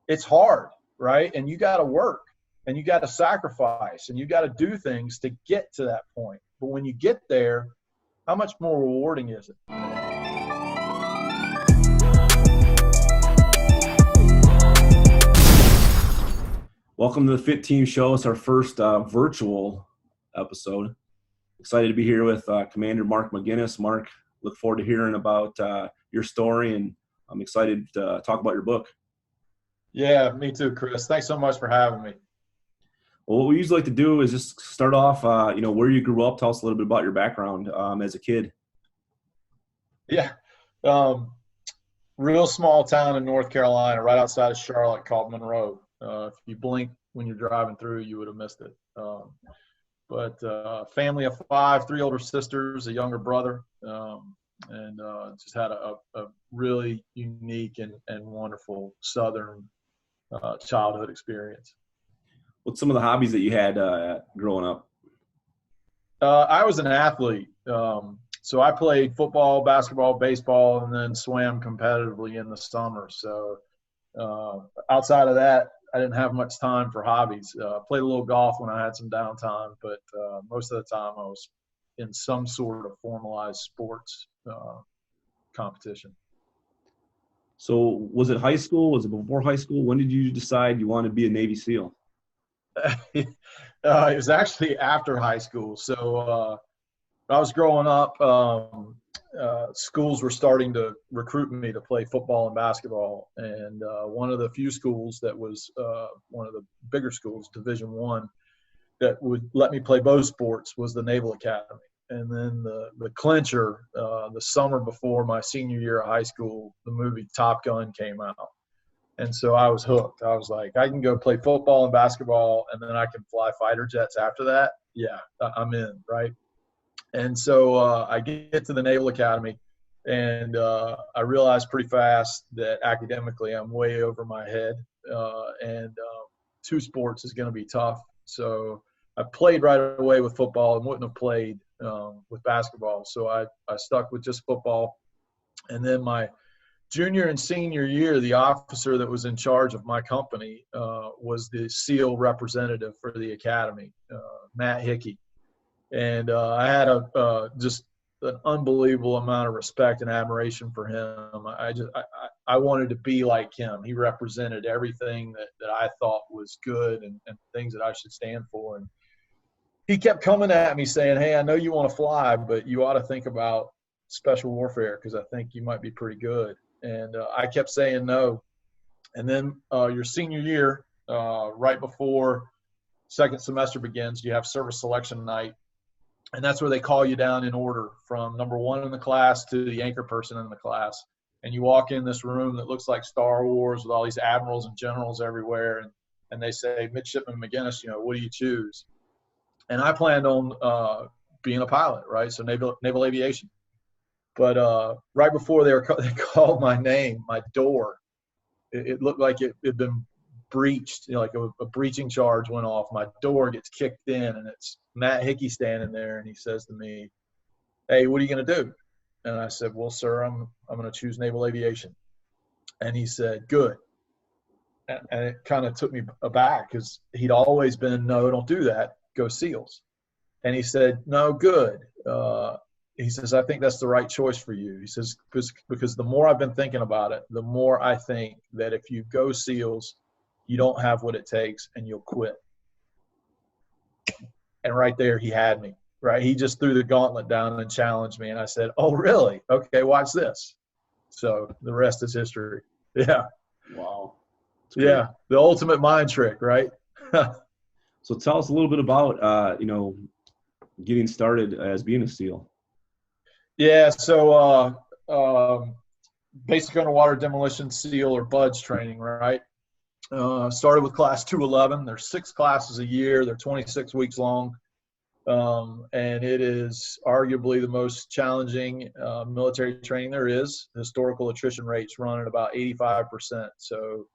it's hard, right? And you got to work and you got to sacrifice and you got to do things to get to that point. But when you get there, how much more rewarding is it? Welcome to the FITTEAM show. It's our first virtual episode. Excited to be here with Commander Mark McGinnis. Mark, look forward to hearing about your story, and I'm excited to talk about your book. Yeah, me too, Chris. Thanks so much for having me. Well, what we usually like to do is just start off, where you grew up. Tell us a little bit about your background as a kid. Yeah. Real small town in North Carolina, right outside of Charlotte, called Monroe. If you blink when you're driving through, you would have missed it. But family of 5, 3 older sisters, a younger brother, and just had a really unique and wonderful Southern childhood experience. What's some of the hobbies that you had growing up? I was an athlete. So I played football, basketball, baseball, and then swam competitively in the summer. So outside of that, I didn't have much time for hobbies. Played a little golf when I had some downtime, but most of the time I was in some sort of formalized sports competition. So was it high school? Was it before high school? When did you decide you wanted to be a Navy SEAL? It was actually after high school. So when I was growing up, schools were starting to recruit me to play football and basketball. And one of the few schools that was one of the bigger schools, Division I, that would let me play both sports was the Naval Academy. And then the clincher, the summer before my senior year of high school, the movie Top Gun came out. And so I was hooked. I was like, I can go play football and basketball, and then I can fly fighter jets after that. Yeah, I'm in, right? And so I get to the Naval Academy, and I realized pretty fast that academically I'm way over my head, and 2 sports is going to be tough. So I played right away with football and wouldn't have played with basketball. So I stuck with just football. And then my junior and senior year, the officer that was in charge of my company was the SEAL representative for the academy, Matt Hickey. And I had just an unbelievable amount of respect and admiration for him. I wanted to be like him. He represented everything that I thought was good and things that I should stand for. And he kept coming at me saying, hey, I know you want to fly, but you ought to think about special warfare because I think you might be pretty good. And I kept saying no. And then your senior year, right before second semester begins, you have service selection night. And that's where they call you down in order from number 1 in the class to the anchor person in the class. And you walk in this room that looks like Star Wars with all these admirals and generals everywhere. And they say, Midshipman McGinnis, what do you choose? And I planned on being a pilot, right? So naval aviation. But right before they called my name, my door, it looked like it had been breached, like a breaching charge went off. My door gets kicked in, and it's Matt Hickey standing there, and he says to me, hey, what are you going to do? And I said, well, sir, I'm going to choose naval aviation. And he said, good. And it kind of took me aback because he'd always been, no, don't do that. Go SEALs. And he said, no, good. He says, I think that's the right choice for you. He says, because the more I've been thinking about it, the more I think that if you go SEALs, you don't have what it takes and you'll quit. And right there, he had me, right? He just threw the gauntlet down and challenged me. And I said, oh, really? Okay, watch this. So the rest is history. Yeah. Wow. Yeah. The ultimate mind trick, right? So tell us a little bit about, getting started as being a SEAL. Yeah. So basic underwater demolition SEAL or BUDS training, right? Started with class 211. There's 6 classes a year. They're 26 weeks long. And it is arguably the most challenging military training there is. Historical attrition rates run at about 85%. So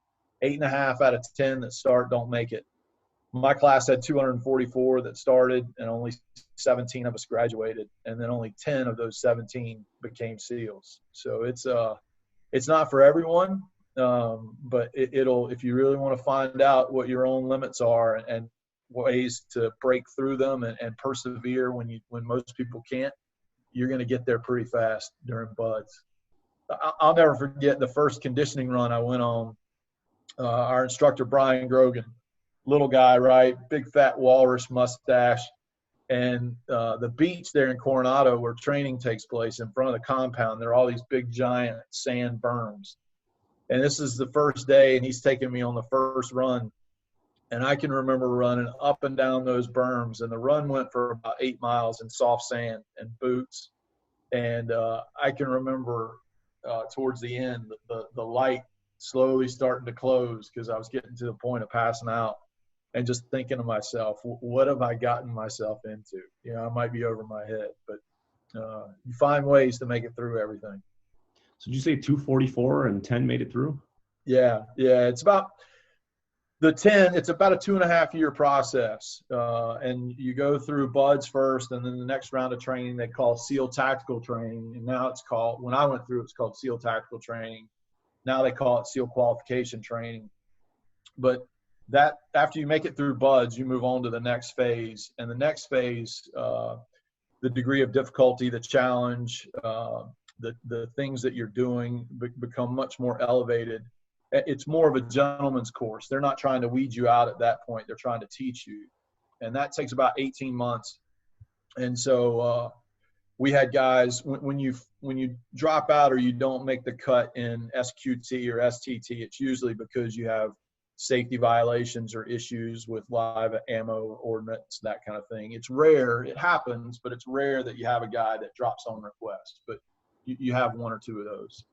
8.5 out of 10 that start don't make it. My class had 244 that started, and only 17 of us graduated, and then only 10 of those 17 became SEALs. So it's not for everyone. But it'll, if you really want to find out what your own limits are and ways to break through them and persevere when most people can't, you're going to get there pretty fast during buds. I'll never forget the first conditioning run I went on. Our instructor, Brian Grogan, little guy, right? Big fat walrus mustache. And the beach there in Coronado where training takes place in front of the compound, there are all these big giant sand berms. And this is the first day, and he's taking me on the first run. And I can remember running up and down those berms, and the run went for about 8 miles in soft sand and boots. And I can remember towards the end, the light slowly starting to close because I was getting to the point of passing out. And just thinking to myself, what have I gotten myself into? You know, I might be over my head, but you find ways to make it through everything. So did you say 2:44 and 10 made it through? Yeah. It's about the 10. It's about a 2.5 year process, and you go through buds first, and then the next round of training they call SEAL tactical training, and now it's called. When I went through, it's called SEAL tactical training. Now they call it SEAL qualification training, but that after you make it through buds, you move on to the next phase. And the next phase, the degree of difficulty, the challenge, the things that you're doing become much more elevated. It's more of a gentleman's course. They're not trying to weed you out at that point. They're trying to teach you. And that takes about 18 months. And so we had guys, when you drop out or you don't make the cut in SQT or STT, it's usually because you have safety violations or issues with live ammo ordnance, that kind of thing. It's rare. It happens, but it's rare that you have a guy that drops on request. But you have 1 or 2 of those.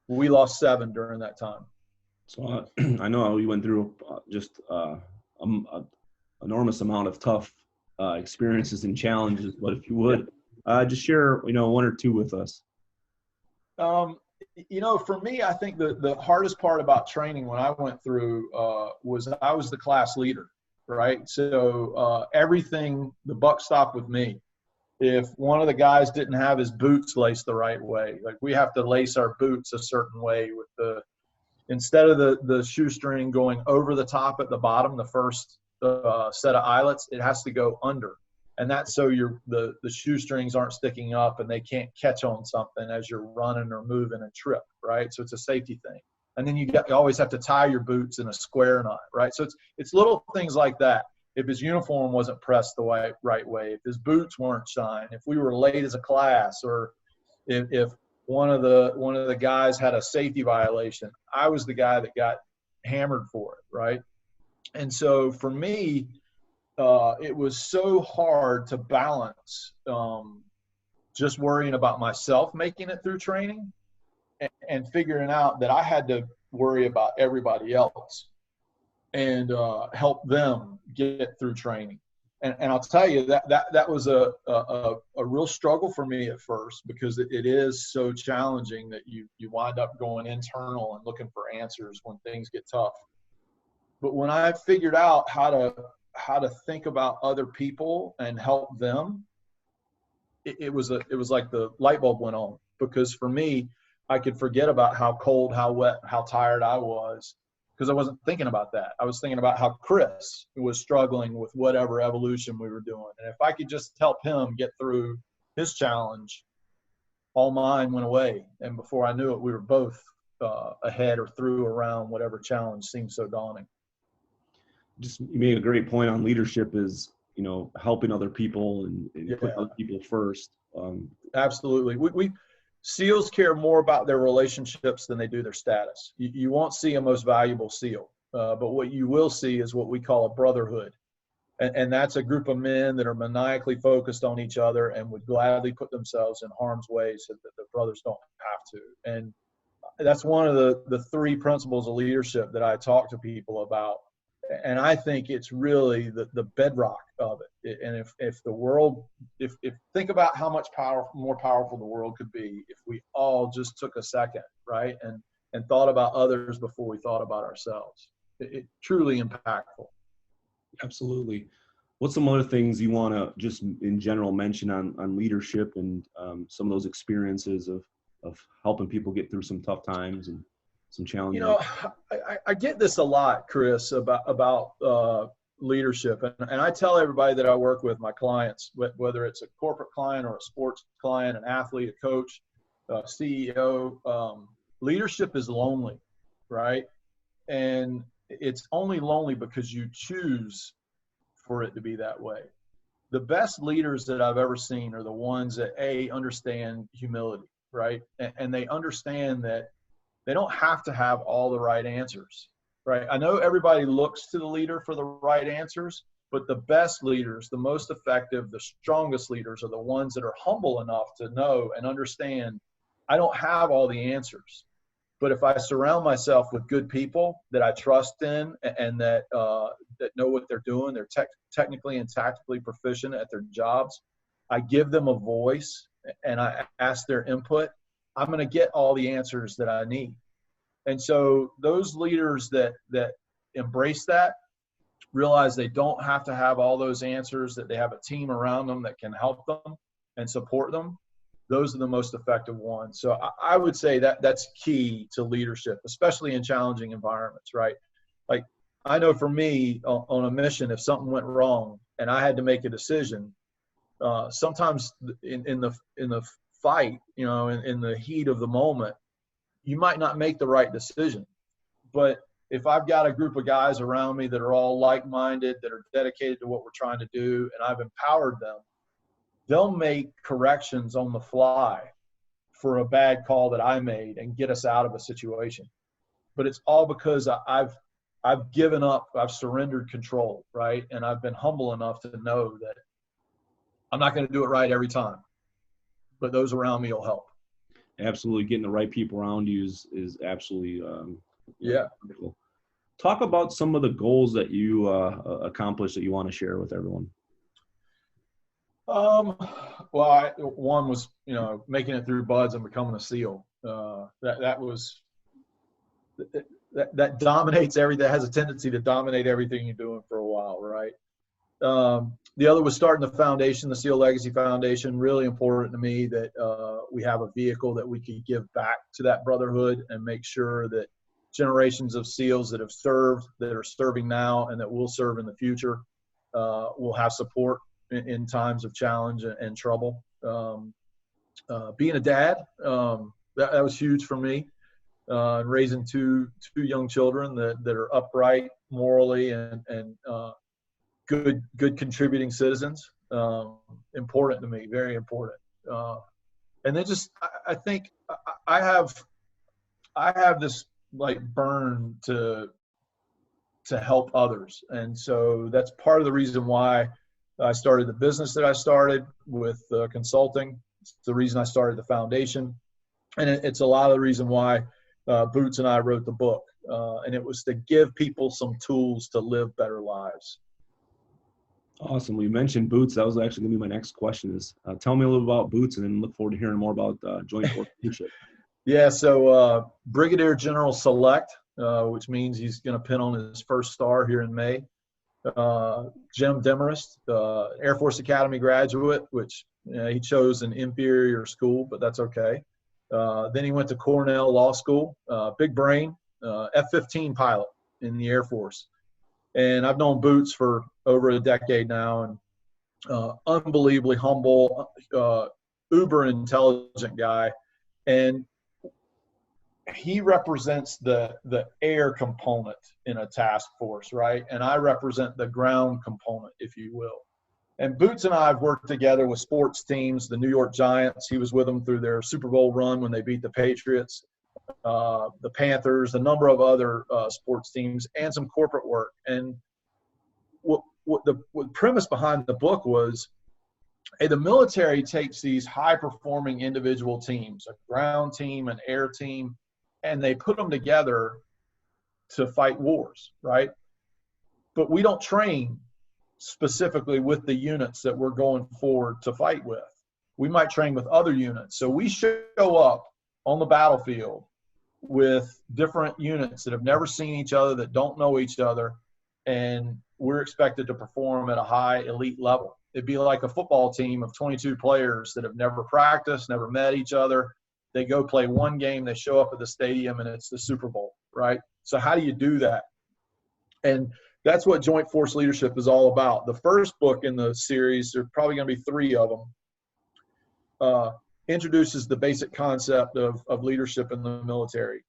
We lost 7 during that time. So I know you went through just enormous amount of tough experiences and challenges, but if you would just share, 1 or 2 with us. For me, I think the hardest part about training when I went through was I was the class leader, right? So everything, the buck stopped with me. If one of the guys didn't have his boots laced the right way, like we have to lace our boots a certain way with instead of the shoestring going over the top at the bottom, the first set of eyelets, it has to go under. And that's so the shoestrings aren't sticking up and they can't catch on something as you're running or moving and trip, right? So it's a safety thing. And then you always have to tie your boots in a square knot, right? So it's little things like that. If his uniform wasn't pressed the right way, if his boots weren't shined, if we were late as a class, or if one of the guys had a safety violation, I was the guy that got hammered for it, right? And so for me, it was so hard to balance just worrying about myself making it through training and figuring out that I had to worry about everybody else and help them get through training. And I'll tell you that was a real struggle for me at first, because it is so challenging that you wind up going internal and looking for answers when things get tough. But when I figured out how to think about other people and help them, it was like the light bulb went on, because for me, I could forget about how cold, how wet, how tired I was, because I wasn't thinking about that. I was thinking about how Chris was struggling with whatever evolution we were doing. And if I could just help him get through his challenge, all mine went away. And before I knew it, we were both ahead or through around whatever challenge seemed so daunting. Just, you made a great point on leadership is, helping other people and putting other people first. Absolutely. We SEALs care more about their relationships than they do their status. You won't see a most valuable SEAL, but what you will see is what we call a brotherhood. And that's a group of men that are maniacally focused on each other and would gladly put themselves in harm's way so that the brothers don't have to. And that's one of the 3 principles of leadership that I talk to people about. And I think it's really the bedrock of it. And if the world, if think about how much more powerful the world could be if we all just took a second, right, and thought about others before we thought about ourselves. It truly impactful. Absolutely. What's some other things you want to just in general mention on leadership and some of those experiences of helping people get through some tough times? And some challenges? I get this a lot, Chris, about leadership. And I tell everybody that I work with, my clients, whether it's a corporate client or a sports client, an athlete, a coach, CEO, leadership is lonely, right? And it's only lonely because you choose for it to be that way. The best leaders that I've ever seen are the ones that understand humility, right? And they understand that they don't have to have all the right answers, right? I know everybody looks to the leader for the right answers, but the best leaders, the most effective, the strongest leaders are the ones that are humble enough to know and understand, I don't have all the answers. But if I surround myself with good people that I trust in and that know what they're doing, they're technically and tactically proficient at their jobs, I give them a voice and I ask their input, I'm going to get all the answers that I need. And so those leaders that embrace that, realize they don't have to have all those answers, that they have a team around them that can help them and support them, those are the most effective ones. So I would say that that's key to leadership, especially in challenging environments, right? Like, I know for me on a mission, if something went wrong and I had to make a decision, sometimes in the fight, in the heat of the moment, you might not make the right decision. But if I've got a group of guys around me that are all like-minded, that are dedicated to what we're trying to do, and I've empowered them, they'll make corrections on the fly for a bad call that I made and get us out of a situation. But it's all because I've given up, I've surrendered control, right? And I've been humble enough to know that I'm not going to do it right every time, but those around me will help. Absolutely. Getting the right people around you is absolutely critical. Talk about some of the goals that you accomplished that you want to share with everyone. Well, one was, making it through buds and becoming a SEAL. That dominates everything. That has a tendency to dominate everything you're doing for a while, right? The other was starting the foundation, the SEAL Legacy Foundation. Really important to me that we have a vehicle that we can give back to that brotherhood and make sure that generations of SEALs that have served, that are serving now, and that will serve in the future will have support in times of challenge and trouble. Being a dad, that was huge for me. Raising two young children that are upright morally and good contributing citizens, important to me, very important. And then I think I have this like burn to help others, and so that's part of the reason why I started the business that I started with consulting. It's the reason I started the foundation, and it's a lot of the reason why Boots and I wrote the book, and it was to give people some tools to live better lives. Awesome. We mentioned Boots. That was actually going to be my next question is tell me a little about Boots, and then look forward to hearing more about Joint Force Leadership. Yeah, so Brigadier General Select, which means he's going to pin on his first star here in May. Jim Demarest, Air Force Academy graduate, which he chose an inferior school, but that's okay. Then he went to Cornell Law School, big brain, F-15 pilot in the Air Force. And I've known Boots for over a decade now, and unbelievably humble, uber intelligent guy. And he represents the air component in a task force, right? And I represent the ground component, if you will. And Boots and I have worked together with sports teams, the New York Giants. He was with them through their Super Bowl run when they beat the Patriots, the Panthers, a number of other sports teams, and some corporate work. And what the premise behind the book was, hey, the military takes these high-performing individual teams, a ground team, an air team, and they put them together to fight wars, right? But we don't train specifically with the units that we're going forward to fight with. We might train with other units. So we show up on the battlefield with different units that have never seen each other, that don't know each other, and we're expected to perform at a high elite level. It'd be like a football team of 22 players that have never practiced, never met each other, they go play one game, they show up at the stadium, and it's the Super Bowl, right? So how do you do that? And that's what Joint Force Leadership is all about. The first book in the series, there's probably going to be 3 of them, introduces the basic concept of leadership in the military.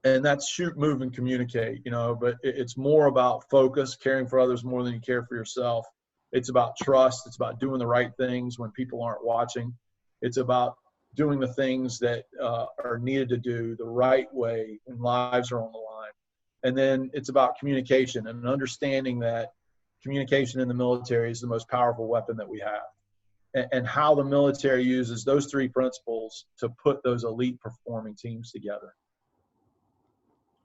And that's shoot, move, and communicate, but it's more about focus, caring for others more than you care for yourself. It's about trust. It's about doing the right things when people aren't watching. It's about doing the things that are needed to do the right way when lives are on the line. And then it's about communication and understanding that communication in the military is the most powerful weapon that we have, and how the military uses those 3 principles to put those elite performing teams together.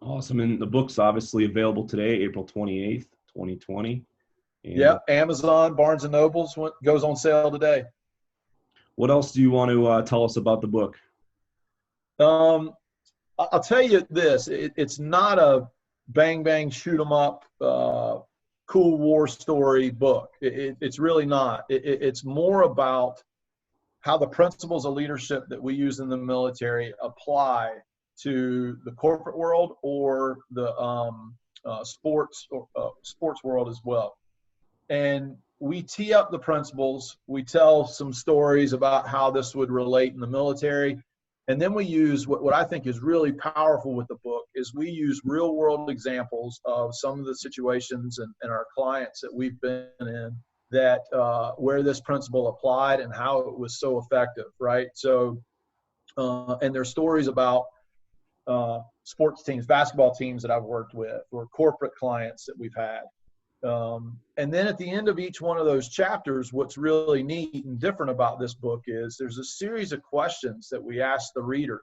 Awesome. And the book's obviously available today, April 28th, 2020. And yep, Amazon, Barnes & Nobles goes on sale today. What else do you want to tell us about the book? I'll tell you this. It's not a bang, bang, shoot 'em up, cool war story book. It's really not. It's more about how the principles of leadership that we use in the military apply to the corporate world or the sports world as well. And we tee up the principles. We tell some stories about how this would relate in the military. And then we use what I think is really powerful with the book is we use real world examples of some of the situations and our clients that we've been in that where this principle applied and how it was so effective, right? So, and there's stories about sports teams, basketball teams that I've worked with, or corporate clients that we've had. And then at the end of each one of those chapters, what's really neat and different about this book is there's a series of questions that we ask the reader.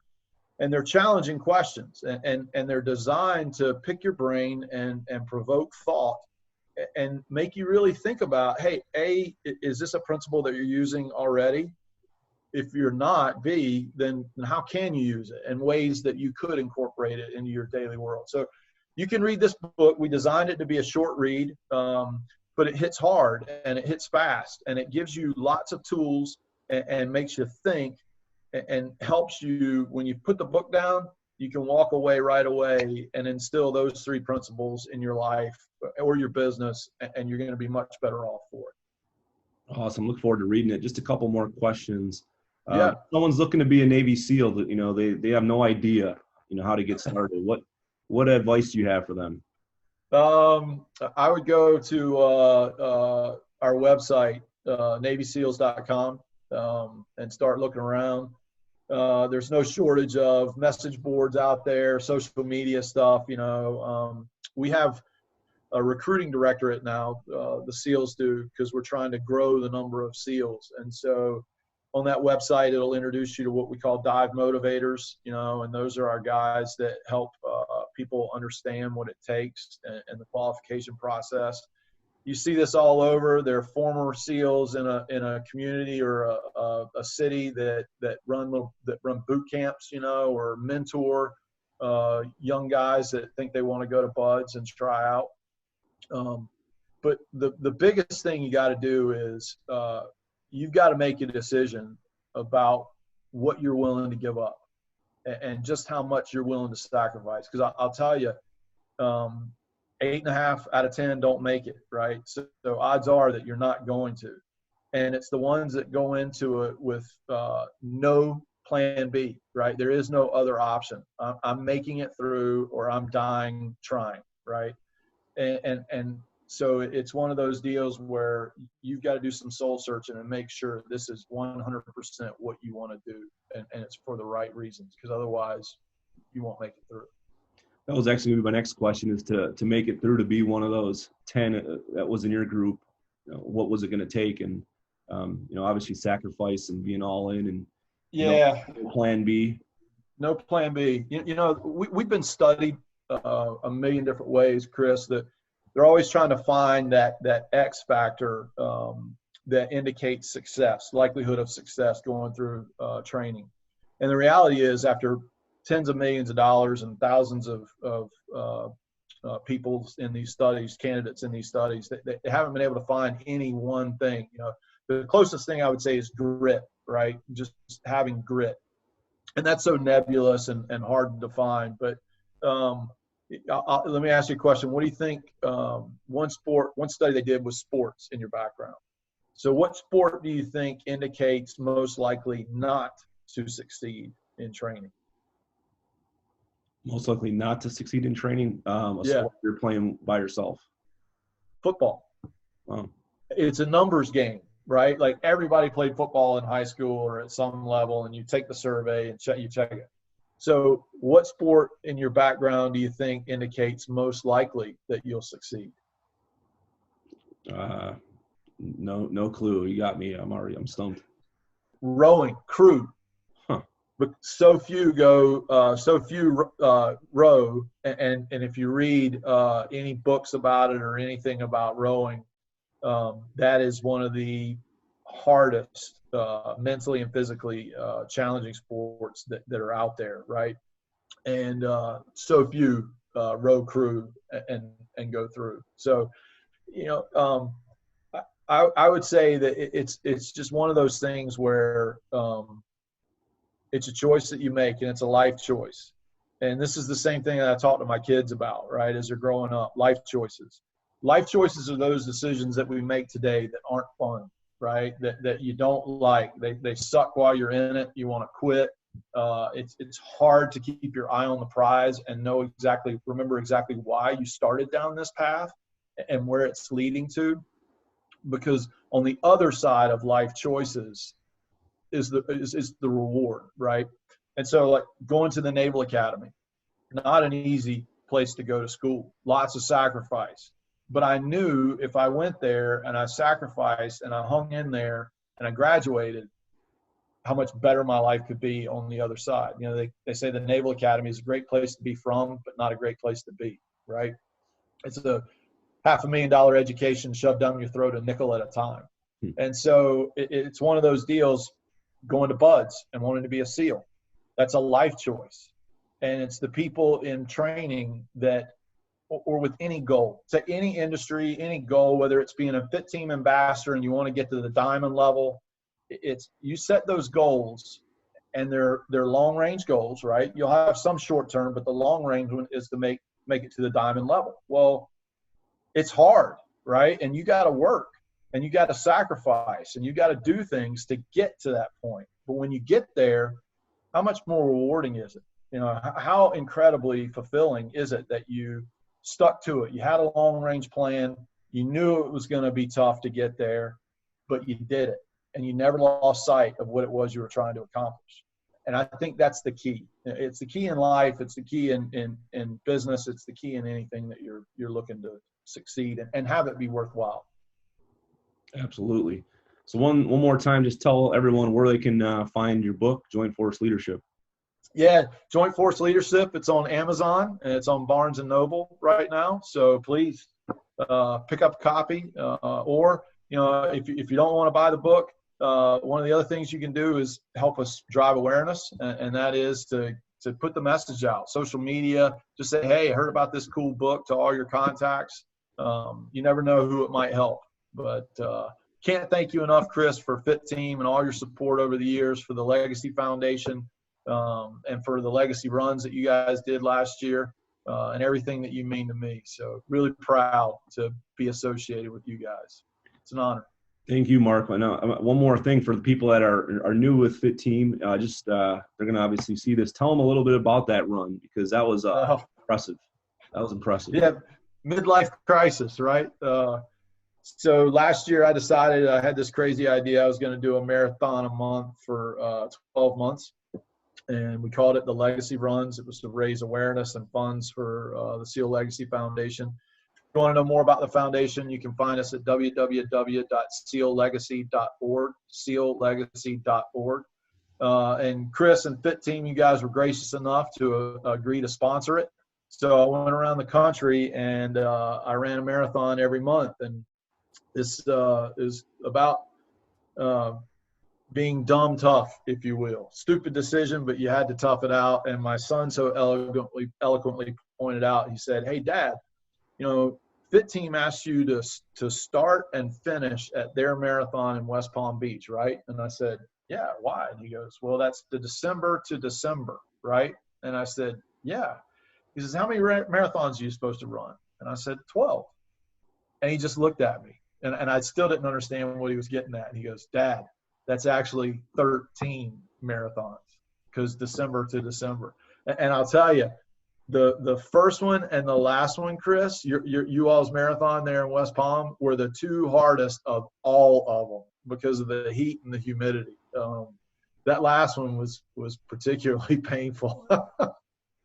And they're challenging questions, and they're designed to pick your brain and provoke thought and make you really think about, hey, A, is this a principle that you're using already? If you're not, B, then how can you use it, and ways that you could incorporate it into your daily world. So you can read this book. We designed it to be a short read, but it hits hard and it hits fast, and it gives you lots of tools and makes you think and helps you. When you put the book down, you can walk away right away and instill those 3 principles in your life or your business, and you're going to be much better off for it. Awesome. Look forward to reading it. Just a couple more questions. Yeah. Someone's looking to be a Navy SEAL that, they have no idea, how to get started. What advice do you have for them? I would go to our website, NavySeals.com, and start looking around. There's no shortage of message boards out there, social media stuff. We have a recruiting directorate now, the SEALs do, because we're trying to grow the number of SEALs. And so on that website, it'll introduce you to what we call dive motivators, and those are our guys that help people understand what it takes and the qualification process. You see this all over. There are former SEALs in a community or a city that run boot camps, or mentor young guys that think they want to go to BUD/S and try out. But the biggest thing you got to do is you've got to make a decision about what you're willing to give up and just how much you're willing to sacrifice. Because I'll tell you, 8.5 out of 10 don't make it, right? So odds are that you're not going to. And it's the ones that go into it with no plan B, right? There is no other option. I'm making it through, or I'm dying trying, right? And so it's one of those deals where you've got to do some soul searching and make sure this is 100% what you want to do, and it's for the right reasons, because otherwise you won't make it through. That was actually going to be my next question, is to make it through, to be one of those 10 that was in your group. What was it going to take? And, obviously sacrifice and being all in, and no plan B. No plan B. We've been studied a million different ways, Chris, that they're always trying to find that X factor that indicates success, likelihood of success going through training. And the reality is, after tens of millions of dollars and thousands of people in these studies, candidates in these studies, they haven't been able to find any one thing. The closest thing I would say is grit, right? Just having grit. and that's so nebulous and hard to define. But let me ask you a question. What do you think? One study they did was sports in your background. So what sport do you think indicates most likely not to succeed in training? Most likely not to succeed in training. Sport you're playing by yourself. Football. Wow. It's a numbers game, right? Like everybody played football in high school or at some level, and you take the survey and you check it. So what sport in your background do you think indicates most likely that you'll succeed? No clue. You got me. I'm stumped. Rowing, crew. Huh. But so few row, and if you read any books about it or anything about rowing, that is one of the hardest mentally and physically challenging sports that are out there, right? And so few row crew and go through. So, I would say that it's just one of those things where it's a choice that you make, and it's a life choice. And this is the same thing that I talk to my kids about, right, as they're growing up, life choices. Life choices are those decisions that we make today that aren't fun, right, that you don't like. They suck while you're in it. You want to quit. It's hard to keep your eye on the prize and remember exactly why you started down this path and where it's leading to. Because on the other side of life choices is the reward, right? And so, like going to the Naval Academy, not an easy place to go to school, lots of sacrifice. But I knew if I went there and I sacrificed and I hung in there and I graduated, how much better my life could be on the other side. They say the Naval Academy is a great place to be from, but not a great place to be, right? It's a $500,000 education shoved down your throat a nickel at a time. And so it's one of those deals, going to BUD/S and wanting to be a SEAL. That's a life choice. And it's the people in training that, or with any goal, to any industry, any goal, whether it's being a FITTEAM ambassador and you want to get to the diamond level, you set those goals, and they're long range goals, right? You'll have some short term, but the long range one is to make it to the diamond level. Well, it's hard, right? And you got to work, and you got to sacrifice, and you got to do things to get to that point. But when you get there, how much more rewarding is it? How incredibly fulfilling is it that you stuck to it? You had a long range plan. You knew it was going to be tough to get there, but you did it, and you never lost sight of what it was you were trying to accomplish. And I think that's the key. It's the key in life. It's the key in business. It's the key in anything that you're looking to succeed and have it be worthwhile. Absolutely. So one more time, just tell everyone where they can find your book, Joint Force Leadership. Yeah, Joint Force Leadership. It's on Amazon and it's on Barnes and Noble right now. So please pick up a copy, or if you don't want to buy the book, one of the other things you can do is help us drive awareness, and that is to put the message out. Social media, just say, hey, I heard about this cool book to all your contacts. You never know who it might help. But can't thank you enough, Chris, for FITTEAM and all your support over the years, for the Legacy Foundation, and for the legacy runs that you guys did last year, and everything that you mean to me. So really proud to be associated with you guys. It's an honor. Thank you, Mark. One more thing for the people that are new with FITTEAM, they're going to obviously see this. Tell them a little bit about that run, because that was impressive. That was impressive. Yeah, midlife crisis, right? So last year I decided, I had this crazy idea. I was going to do a marathon a month for 12 months. And we called it the Legacy Runs. It was to raise awareness and funds for the SEAL Legacy Foundation. If you want to know more about the foundation, you can find us at www.seallegacy.org, seallegacy.org. And Chris and FITTEAM, you guys were gracious enough to agree to sponsor it. So I went around the country and I ran a marathon every month. And this is about being dumb tough, if you will. Stupid decision, but you had to tough it out. And my son so eloquently pointed out, he said, hey, Dad, FITTEAM asked you to start and finish at their marathon in West Palm Beach, right? And I said, yeah, why? And he goes, well, that's the December to December, right? And I said, yeah. He says, how many marathons are you supposed to run? And I said, 12. And he just looked at me. And I still didn't understand what he was getting at. And he goes, Dad, that's actually 13 marathons, because December to December. And I'll tell you, the first one and the last one, Chris, you all's marathon there in West Palm were the two hardest of all of them because of the heat and the humidity. That last one was particularly painful.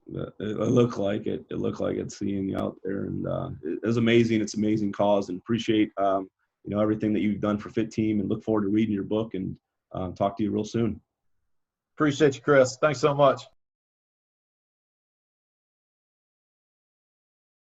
It looked like it. It looked like it seeing you out there, and it was amazing. It's an amazing cause, and appreciate everything that you've done for FITTEAM, and look forward to reading your book and talk to you real soon. Appreciate you, Chris. Thanks so much.